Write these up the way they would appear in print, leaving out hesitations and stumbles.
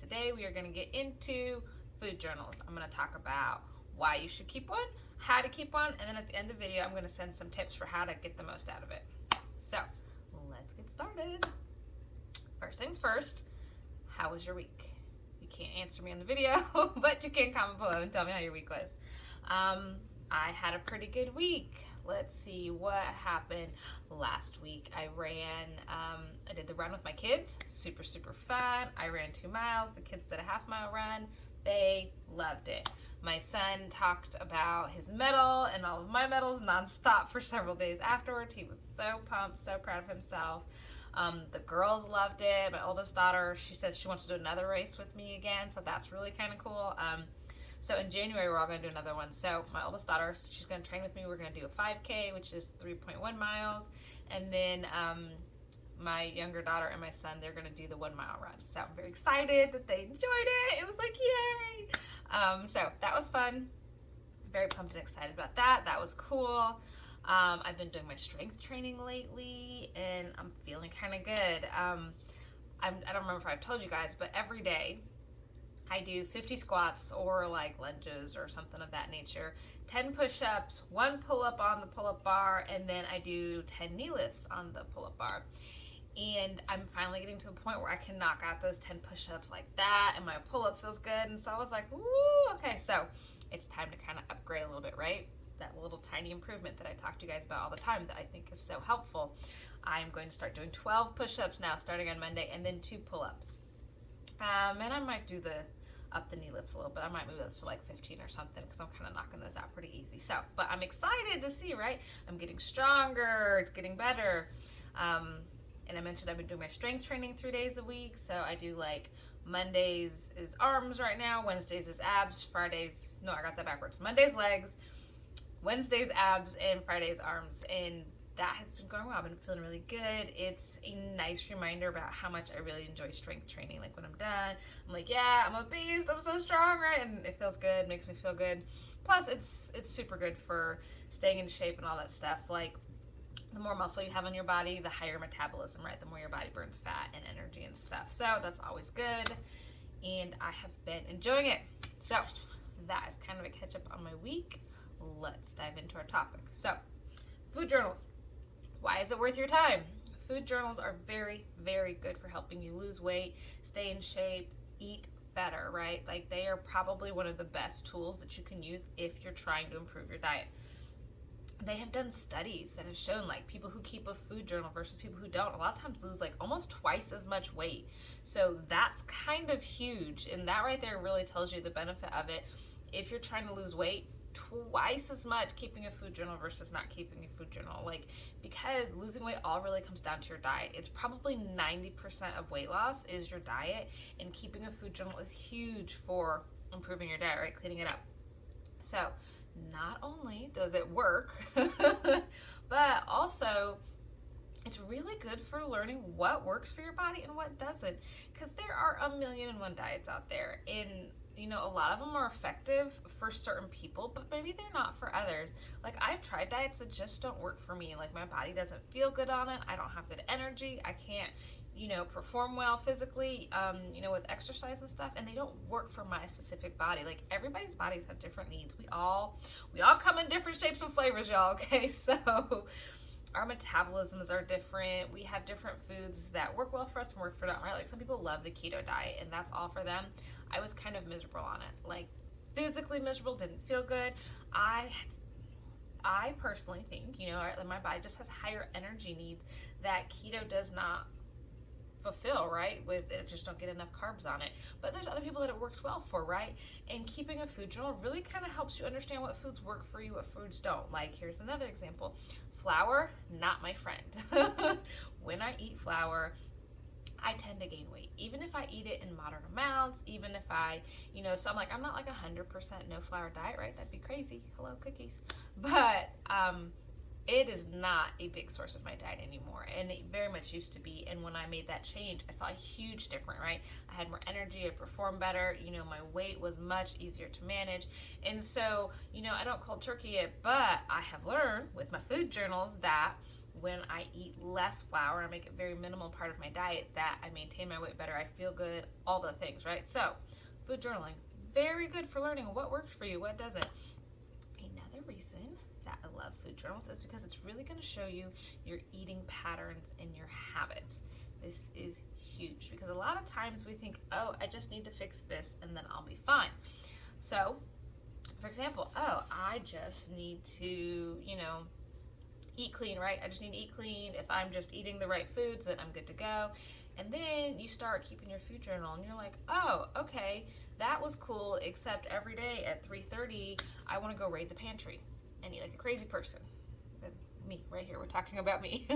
today we are going to get into food journals. I'm going to talk about why you should keep one, how to keep one, and then at the end of the video I'm going to send some tips for how to get the most out of it. So let's get started. First things first, how was your week? You can't answer me on the video, but you can comment below and tell me how your week was. I had a pretty good week. Let's see what happened last week. I did the run with my kids. Super fun. I ran 2 miles. The kids did a half-mile run. They loved it. My son talked about his medal and all of my medals nonstop for several days afterwards. He was so pumped, so proud of himself. The girls loved it. My oldest daughter, she says she wants to do another race with me again, so that's really kind of cool. So in January, we're all going to do another one. So my oldest daughter, she's going to train with me. We're going to do a 5K, which is 3.1 miles. And then my younger daughter and my son, they're going to do the 1 mile run. So I'm very excited that they enjoyed it. It was like, yay! So that was fun. Very pumped and excited about that. That was cool. I've been doing my strength training lately, and I'm feeling kind of good. I don't remember if I've told you guys, but every day I do 50 squats or like lunges or something of that nature, 10 push-ups, 1 pull-up on the pull-up bar, and then I do 10 knee lifts on the pull-up bar. And I'm finally getting to a point where I can knock out those 10 push-ups like that, and my pull-up feels good. And so I was like, woo, okay, so it's time to kind of upgrade a little bit, right? That little tiny improvement that I talk to you guys about all the time that I think is so helpful. I'm going to start doing 12 push-ups now starting on Monday, and then 2 pull-ups. And I might do up the knee lifts a little bit. I might move those to like 15 or something because I'm kind of knocking those out pretty easy. So, but I'm excited to see, right? I'm getting stronger, it's getting better. And I mentioned I've been doing my strength training 3 days a week. So I do like Mondays is arms right now, Wednesdays is abs, Fridays, no, I got that backwards. Mondays legs, Wednesdays abs, and Fridays arms. And that has been going well. I've been feeling really good. It's a nice reminder about how much I really enjoy strength training. Like when I'm done, I'm like, yeah, I'm a beast. I'm so strong, right? And it feels good, makes me feel good. Plus, it's super good for staying in shape and all that stuff. Like the more muscle you have on your body, the higher metabolism, right? The more your body burns fat and energy and stuff. So that's always good. And I have been enjoying it. So that is kind of a catch up on my week. Let's dive into our topic. So food journals. Why is it worth your time? Food journals are very good for helping you lose weight, stay in shape, eat better, right? Like they are probably one of the best tools that you can use if you're trying to improve your diet. They have done studies that have shown like people who keep a food journal versus people who don't a lot of times lose like almost twice as much weight. So that's kind of huge, and that right there really tells you the benefit of it. If you're trying to lose weight, twice as much keeping a food journal versus not keeping a food journal, like because losing weight all really comes down to your diet. It's probably 90% of weight loss is your diet, and keeping a food journal is huge for improving your diet, right? Cleaning it up. So not only does it work, but also it's really good for learning what works for your body and what doesn't, because there are 1,000,001 diets out there, and a lot of them are effective for certain people, but maybe they're not for others. Like I've tried diets that just don't work for me. Like my body doesn't feel good on it. I don't have good energy. I can't, perform well physically, with exercise and stuff, and they don't work for my specific body. Like everybody's bodies have different needs. We all come in different shapes and flavors, y'all, okay? So our metabolisms are different. We have different foods that work well for us and work for them, right? Like some people love the keto diet and that's all for them. I was kind of miserable on it, like physically miserable, didn't feel good. I personally think, my body just has higher energy needs that keto does not fulfill, right? With it, just don't get enough carbs on it. But there's other people that it works well for, right? And keeping a food journal really kind of helps you understand what foods work for you, what foods don't. Like here's another example. Flour, not my friend. When I eat flour, I tend to gain weight, even if I eat it in moderate amounts, even if I, so I'm like, I'm not like 100% no flour diet, right? That'd be crazy. Hello, cookies. But it is not a big source of my diet anymore, and it very much used to be. And when I made that change, I saw a huge difference, right? I had more energy, I performed better, my weight was much easier to manage. And so, I don't cold turkey it, but I have learned with my food journals that when I eat less flour, I make it very minimal part of my diet, that I maintain my weight better, I feel good, all the things, right? So food journaling, very good for learning what works for you, what doesn't. Another reason that I love food journals is because it's really going to show you your eating patterns and your habits. This is huge because a lot of times we think, oh, I just need to fix this and then I'll be fine. So, for example, oh, I just need to, eat clean, right? I just need to eat clean. If I'm just eating the right foods, then I'm good to go. And then you start keeping your food journal and you're like, oh, okay, that was cool, except every day at 3:30, I want to go raid the pantry and eat like a crazy person. Me, right here, we're talking about me.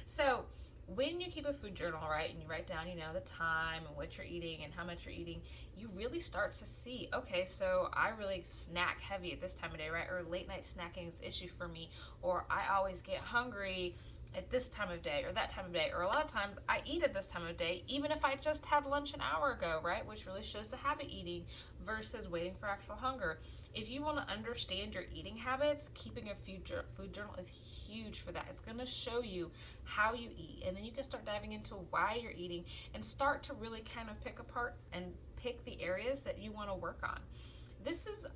So when you keep a food journal, right, and you write down, the time and what you're eating and how much you're eating, you really start to see, okay, so I really snack heavy at this time of day, right? Or late night snacking is an issue for me, or I always get hungry at this time of day or that time of day, or a lot of times I eat at this time of day, even if I just had lunch an hour ago, right? Which really shows the habit eating versus waiting for actual hunger. If you want to understand your eating habits, keeping a food journal is huge for that. It's going to show you how you eat, and then you can start diving into why you're eating and start to really kind of pick apart and pick the areas that you want to work on.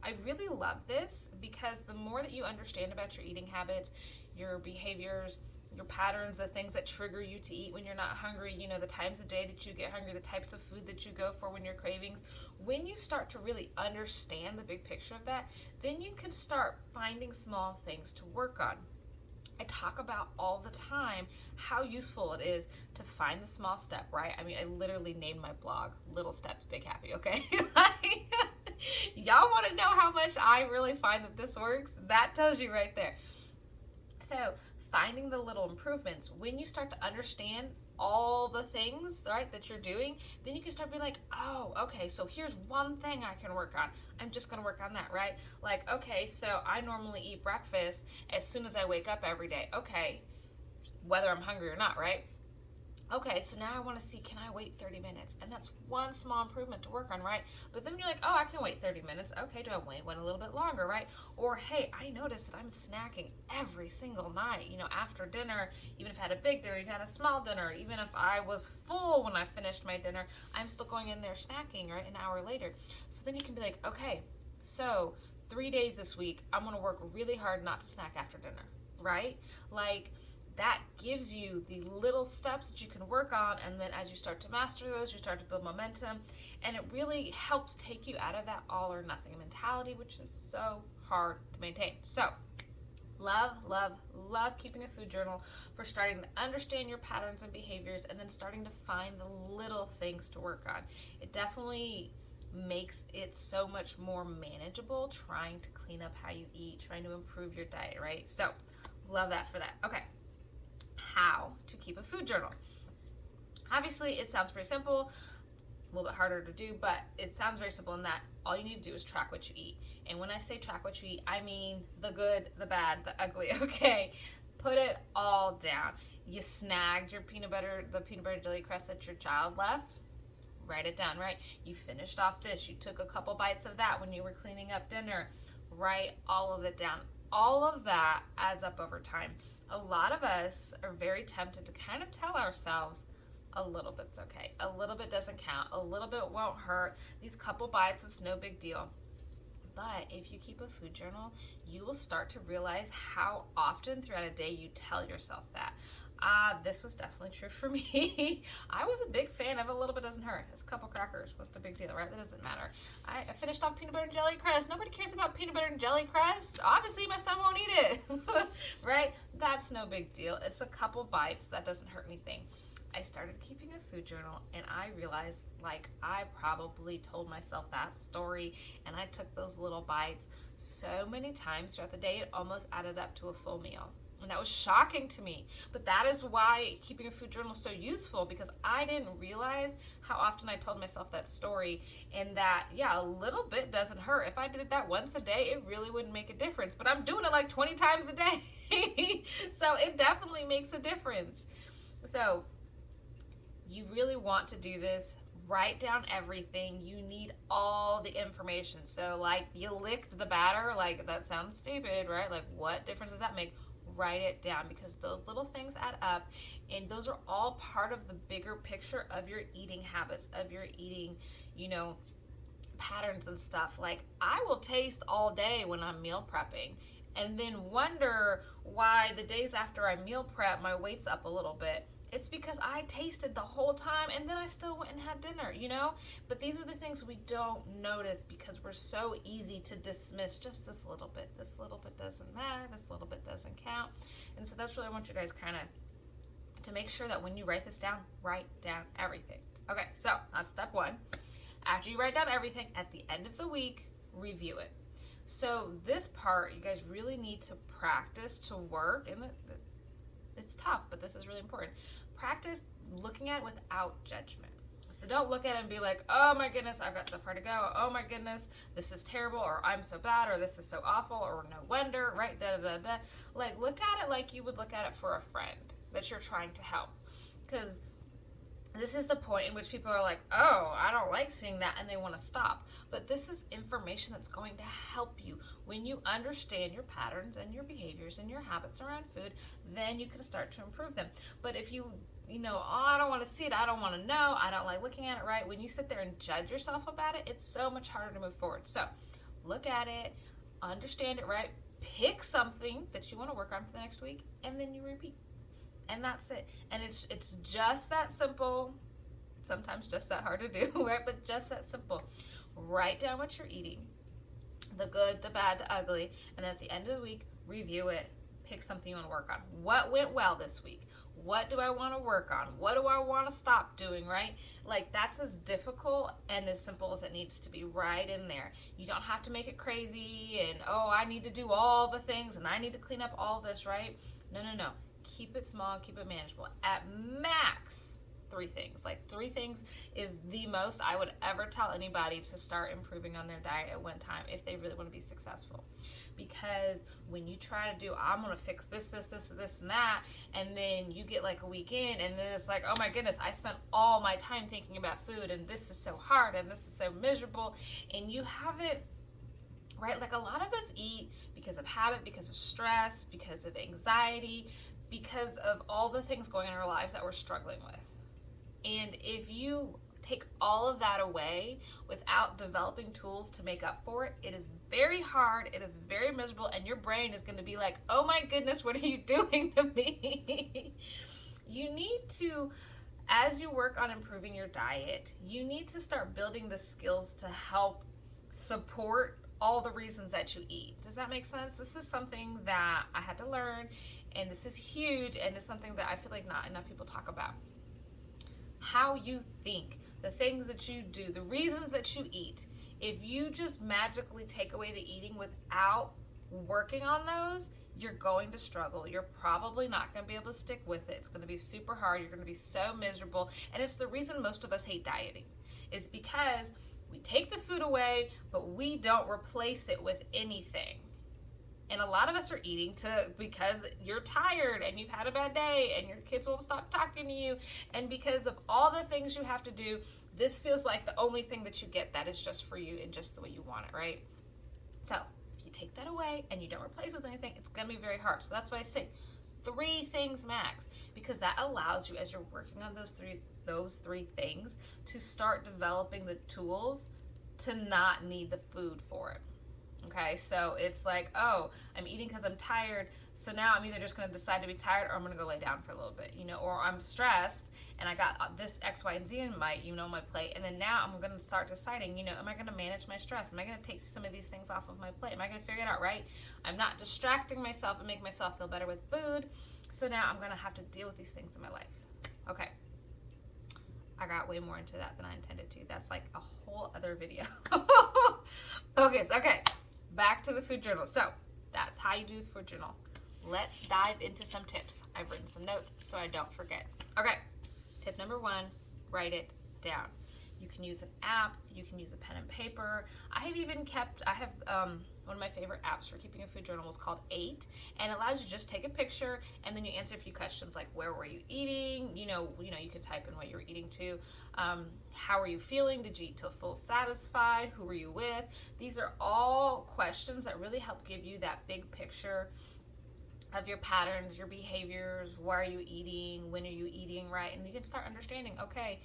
I really love this because the more that you understand about your eating habits, your behaviors, your patterns, the things that trigger you to eat when you're not hungry, the times of day that you get hungry, the types of food that you go for when you're cravings. When you start to really understand the big picture of that, then you can start finding small things to work on. I talk about all the time how useful it is to find the small step, right? I mean, I literally named my blog Little Steps Big Happy, okay? Y'all want to know how much I really find that this works? That tells you right there. So finding the little improvements, when you start to understand all the things, right, that you're doing, then you can start being like, oh, okay, so here's one thing I can work on. I'm just gonna work on that, right? Like, okay, so I normally eat breakfast as soon as I wake up every day. Okay, whether I'm hungry or not, right? Okay, so now I want to see, can I wait 30 minutes? And that's one small improvement to work on, right? But then you're like, oh, I can wait 30 minutes. Okay, do I wait a little bit longer, right? Or, hey, I noticed that I'm snacking every single night, after dinner, even if I had a big dinner, even if I had a small dinner, even if I was full when I finished my dinner, I'm still going in there snacking, right, an hour later. So then you can be like, okay, so 3 days this week, I'm going to work really hard not to snack after dinner, right? Like, that gives you the little steps that you can work on, and then as you start to master those, you start to build momentum, and it really helps take you out of that all or nothing mentality, which is so hard to maintain. So love keeping a food journal for starting to understand your patterns and behaviors, and then starting to find the little things to work on. It definitely makes it so much more manageable trying to clean up how you eat, trying to improve your diet, right? So love that for that. Okay, how to keep a food journal. Obviously, it sounds pretty simple, a little bit harder to do, but it sounds very simple in that all you need to do is track what you eat. And when I say track what you eat, I mean the good, the bad, the ugly, okay? Put it all down. You snagged the peanut butter jelly crust that your child left, write it down, right? You finished off this, you took a couple bites of that when you were cleaning up dinner, write all of it down. All of that adds up over time. A lot of us are very tempted to kind of tell ourselves, a little bit's okay, a little bit doesn't count, a little bit won't hurt, these couple bites, it's no big deal. But if you keep a food journal, you will start to realize how often throughout a day you tell yourself that. This was definitely true for me. I was a big fan of a little bit doesn't hurt. It's a couple crackers. What's the big deal, right? That doesn't matter. I finished off peanut butter and jelly crust. Nobody cares about peanut butter and jelly crust. Obviously, my son won't eat it, right? That's no big deal. It's a couple bites. That doesn't hurt anything. I started keeping a food journal, and I realized, like, I probably told myself that story, and I took those little bites so many times throughout the day, it almost added up to a full meal. And that was shocking to me. But that is why keeping a food journal is so useful, because I didn't realize how often I told myself that story, and that, yeah, a little bit doesn't hurt. If I did that once a day, it really wouldn't make a difference. But I'm doing it like 20 times a day. So it definitely makes a difference. So you really want to do this. Write down everything. You need all the information. So, like, you licked the batter. Like, that sounds stupid, right? Like, what difference does that make? write it down, because those little things add up, and those are all part of the bigger picture of your eating habits, of your eating, patterns and stuff. Like, I will taste all day when I'm meal prepping and then wonder why the days after I meal prep, my weight's up a little bit. It's because I tasted the whole time and then I still went and had dinner, But these are the things we don't notice because we're so easy to dismiss just this little bit. This little bit doesn't matter. This little bit doesn't count. And so that's really, I want you guys kind of to make sure that when you write this down, write down everything. Okay, so that's step one. After you write down everything, at the end of the week, review it. So this part, you guys really need to practice to work, and it's tough, but this is really important. Practice looking at it without judgment. So don't look at it and be like, oh my goodness, I've got so far to go. Oh my goodness, this is terrible, or I'm so bad, or this is so awful, or no wonder, right? Da da da da. Like, look at it like you would look at it for a friend that you're trying to help. Because this is the point in which people are like, oh, I don't like seeing that, and they want to stop. But this is information that's going to help you. When you understand your patterns and your behaviors and your habits around food, then you can start to improve them. But if you, oh, I don't want to see it, I don't want to know, I don't like looking at it, right? When you sit there and judge yourself about it, it's so much harder to move forward. So look at it, understand it, right? Pick something that you want to work on for the next week, and then you repeat. And that's it. And it's just that simple. Sometimes just that hard to do, right? But just that simple. Write down what you're eating, the good, the bad, the ugly, and then at the end of the week, review it. Pick something you want to work on. What went well this week? What do I want to work on? What do I want to stop doing, right? Like, that's as difficult and as simple as it needs to be, right in there. You don't have to make it crazy and, oh, I need to do all the things and I need to clean up all this, right? No. Keep it small, keep it manageable. At max, 3 things. Like, 3 things is the most I would ever tell anybody to start improving on their diet at one time if they really want to be successful. Because when you try to do, I'm going to fix this, and that, and then you get like a week in, and then it's like, oh my goodness, I spent all my time thinking about food, and this is so hard, and this is so miserable, and you haven't, right? Like, a lot of us eat because of habit, because of stress, because of anxiety, because of all the things going on in our lives that we're struggling with. And if you take all of that away without developing tools to make up for it, it is very hard, it is very miserable, and your brain is going to be like, oh my goodness, what are you doing to me? You need to, as you work on improving your diet, you need to start building the skills to help support all the reasons that you eat. Does that make sense? This is something that I had to learn, and this is huge, and it's something that I feel like not enough people talk about. How you think, the things that you do, the reasons that you eat. If you just magically take away the eating without working on those, you're going to struggle. You're probably not going to be able to stick with it. It's going to be super hard. You're going to be so miserable. And it's the reason most of us hate dieting. It's because we take the food away, but we don't replace it with anything. And a lot of us are eating because you're tired and you've had a bad day and your kids won't stop talking to you. And because of all the things you have to do, this feels like the only thing that you get that is just for you and just the way you want it, right? So if you take that away and you don't replace it with anything, it's going to be very hard. So that's why I say 3 things max, because that allows you, as you're working on those three things, to start developing the tools to not need the food for it. Okay, so it's like, oh, I'm eating because I'm tired, so now I'm either just going to decide to be tired or I'm going to go lay down for a little bit, or I'm stressed and I got this X, Y, and Z in my plate, and then now I'm going to start deciding, am I going to manage my stress? Am I going to take some of these things off of my plate? Am I going to figure it out, right? I'm not distracting myself and make myself feel better with food, so now I'm going to have to deal with these things in my life. Okay. I got way more into that than I intended to. That's like a whole other video. Focus. Okay. Back to the food journal. So that's how you do food journal. Let's dive into some tips. I've written some notes so I don't forget. Okay, tip number 1, write it down. You can use an app, you can use a pen and paper. I have one of my favorite apps for keeping a food journal is called 8, and it allows you to just take a picture and then you answer a few questions like, where were you eating? You can type in what you were eating to. How are you feeling? Did you eat till full satisfied? Who were you with? These are all questions that really help give you that big picture of your patterns, your behaviors, why are you eating, when are you eating, right? And you can start understanding, okay,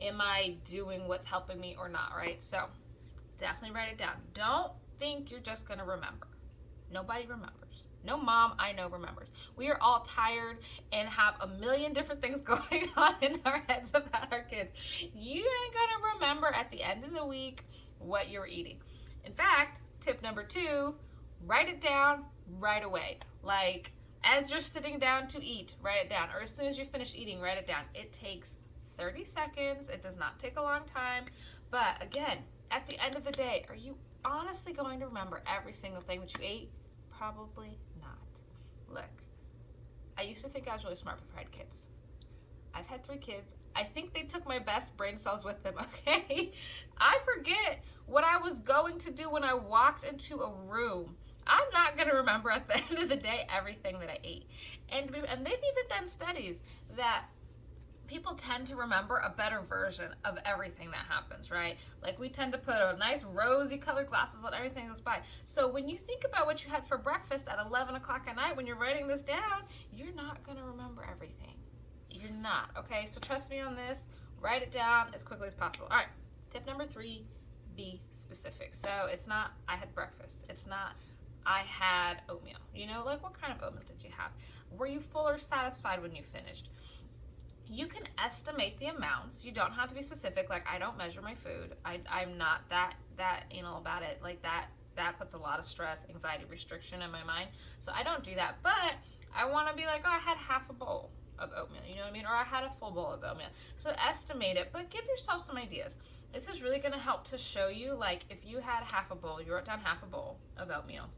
am I doing what's helping me or not, right? So definitely write it down. Don't think you're just going to remember. Nobody remembers. No mom I know remembers. We are all tired and have a million different things going on in our heads about our kids. You ain't going to remember at the end of the week what you're eating. In fact, tip number 2, write it down right away. Like, as you're sitting down to eat, write it down. Or as soon as you finish eating, write it down. It takes 30 seconds. It does not take a long time. But again, at the end of the day, are you honestly going to remember every single thing that you ate? Probably not. Look, I used to think I was really smart before I had kids. I've had 3 kids. I think they took my best brain cells with them, okay? I forget what I was going to do when I walked into a room. I'm not going to remember at the end of the day everything that I ate. And they've even done studies that people tend to remember a better version of everything that happens, right? Like, we tend to put a nice rosy colored glasses on everything goes by. So when you think about what you had for breakfast at 11 o'clock at night, when you're writing this down, you're not going to remember everything. You're not, okay? So trust me on this. Write it down as quickly as possible. All right, tip number 3, be specific. So it's not, I had breakfast. It's not, I had oatmeal. You know, like, what kind of oatmeal did you have? Were you full or satisfied when you finished? You can estimate the amounts. You don't have to be specific. Like, I don't measure my food. I'm not that anal about it. Like, that puts a lot of stress, anxiety, restriction in my mind. So I don't do that. But I want to be like, oh, I had half a bowl of oatmeal. You know what I mean? Or I had a full bowl of oatmeal. So estimate it, but give yourself some ideas. This is really going to help to show you, like, if you had half a bowl, you wrote down half a bowl of oatmeal,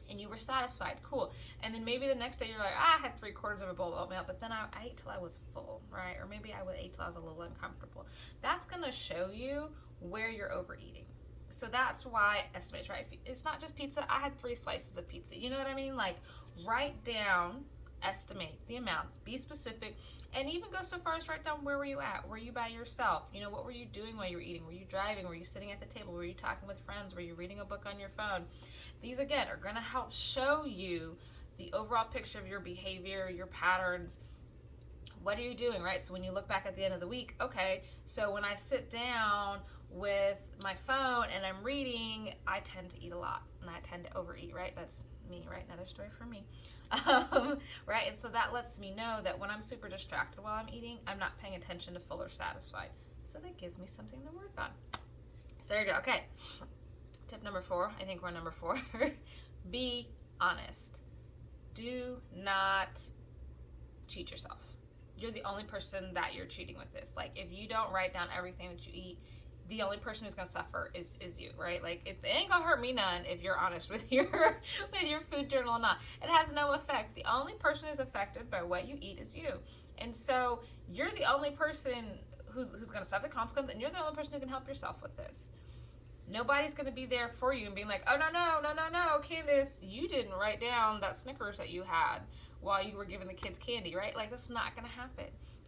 and you were satisfied, cool. And then maybe the next day you're like, I had 3/4 of a bowl of oatmeal, but then I ate till I was full, right? Or maybe I ate till I was a little uncomfortable. That's gonna show you where you're overeating. So that's why estimate, right? It's not just pizza. I had 3 slices of pizza. You know what I mean? Like, write down, estimate the amounts, be specific, and even go so far as write down, where were you at? Were you by yourself? You know, what were you doing while you were eating? Were you driving? Were you sitting at the table? Were you talking with friends? Were you reading a book on your phone? These, again, are going to help show you the overall picture of your behavior, your patterns. What are you doing, right? So when you look back at the end of the week, okay, so when I sit down with my phone and I'm reading, I tend to eat a lot and I tend to overeat, right? That's me, right? Another story for me. Right? And so that lets me know that when I'm super distracted while I'm eating, I'm not paying attention to full or satisfied. So that gives me something to work on. So there you go. Okay. Tip number 4, I think we're on number 4. Be honest. Do not cheat yourself. You're the only person that you're cheating with this. Like, if you don't write down everything that you eat, the only person who's gonna suffer is you, right? Like, it ain't gonna hurt me none if you're honest with your food journal or not. It has no effect. The only person who's affected by what you eat is you. And so you're the only person who's gonna suffer the consequence, and you're the only person who can help yourself with this. Nobody's going to be there for you and being like, oh, no, Candace, you didn't write down that Snickers that you had while you were giving the kids candy, right? Like, that's not going to happen.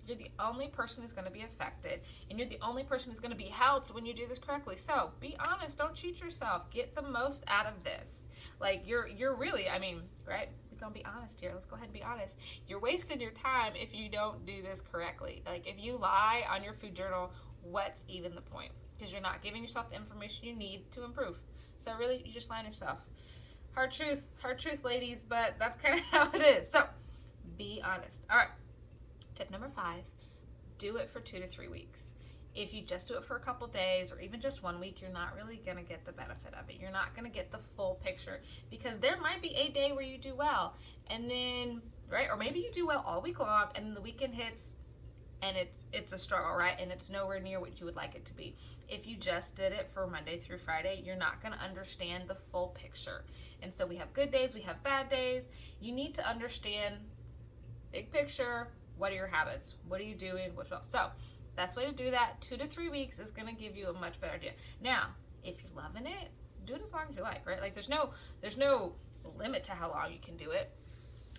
You're the only person who's going to be affected, and you're the only person who's going to be helped when you do this correctly. So be honest. Don't cheat yourself. Get the most out of this. Like, you're really, I mean, right? We're going to be honest here. Let's go ahead and be honest. You're wasting your time if you don't do this correctly. Like, if you lie on your food journal, what's even the point? Because you're not giving yourself the information you need to improve. So really, you just lie on yourself. Hard truth, ladies, but that's kind of how it is. So be honest. All right, tip number 5, do it for 2 to 3 weeks. If you just do it for a couple days or even just 1 week, you're not really going to get the benefit of it. You're not going to get the full picture, because there might be a day where you do well, and then, right, or maybe you do well all week long, and then the weekend hits and it's a struggle, right? And it's nowhere near what you would like it to be. If you just did it for Monday through Friday, you're not going to understand the full picture. And so we have good days, we have bad days. You need to understand big picture. What are your habits? What are you doing? What's else? So best way to do that, 2 to 3 weeks, is going to give you a much better idea. Now, if you're loving it, do it as long as you like, right? Like, there's no limit to how long you can do it.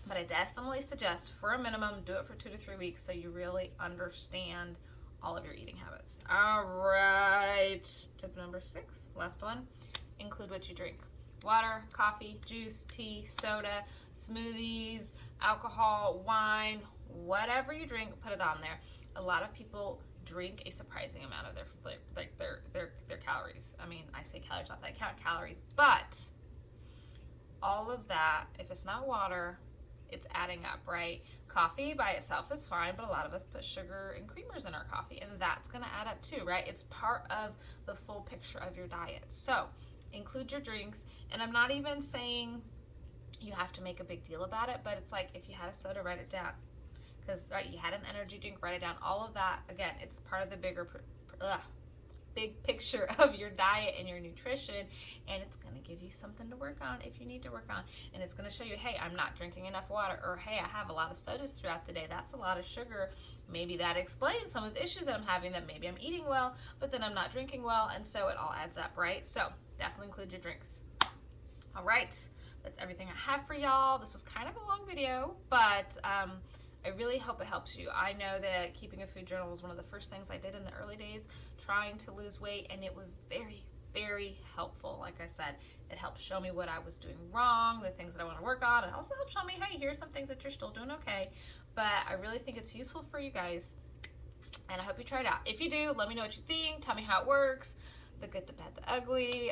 But I definitely suggest, for a minimum, do it for 2 to 3 weeks so you really understand all of your eating habits. All right. Tip number 6, last one, include what you drink. Water, coffee, juice, tea, soda, smoothies, alcohol, wine, whatever you drink, put it on there. A lot of people drink a surprising amount of their calories. I mean, I say calories, not that I count calories, but all of that, if it's not water, it's adding up, right? Coffee by itself is fine, but a lot of us put sugar and creamers in our coffee, and that's gonna add up too, right? It's part of the full picture of your diet. So include your drinks, and I'm not even saying you have to make a big deal about it, but it's like if you had a soda, write it down. Because right, you had an energy drink, write it down. All of that, again, it's part of the big picture of your diet and your nutrition, and it's going to give you something to work on if you need to work on, and it's going to show you, hey, I'm not drinking enough water, or hey, I have a lot of sodas throughout the day. That's a lot of sugar. Maybe that explains some of the issues that I'm having, that maybe I'm eating well, but then I'm not drinking well, and so it all adds up, right? So definitely include your drinks. All right, that's everything I have for y'all. This was kind of a long video, but I really hope it helps you. I know that keeping a food journal was one of the first things I did in the early days, trying to lose weight, and it was very, very helpful. Like I said, it helped show me what I was doing wrong, the things that I want to work on. It also helped show me, hey, here's some things that you're still doing okay. But I really think it's useful for you guys, and I hope you try it out. If you do, let me know what you think. Tell me how it works, the good, the bad, the ugly.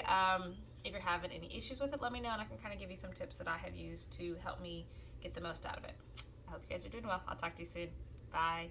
If you're having any issues with it, let me know, and I can kind of give you some tips that I have used to help me get the most out of it. I hope you guys are doing well. I'll talk to you soon. Bye.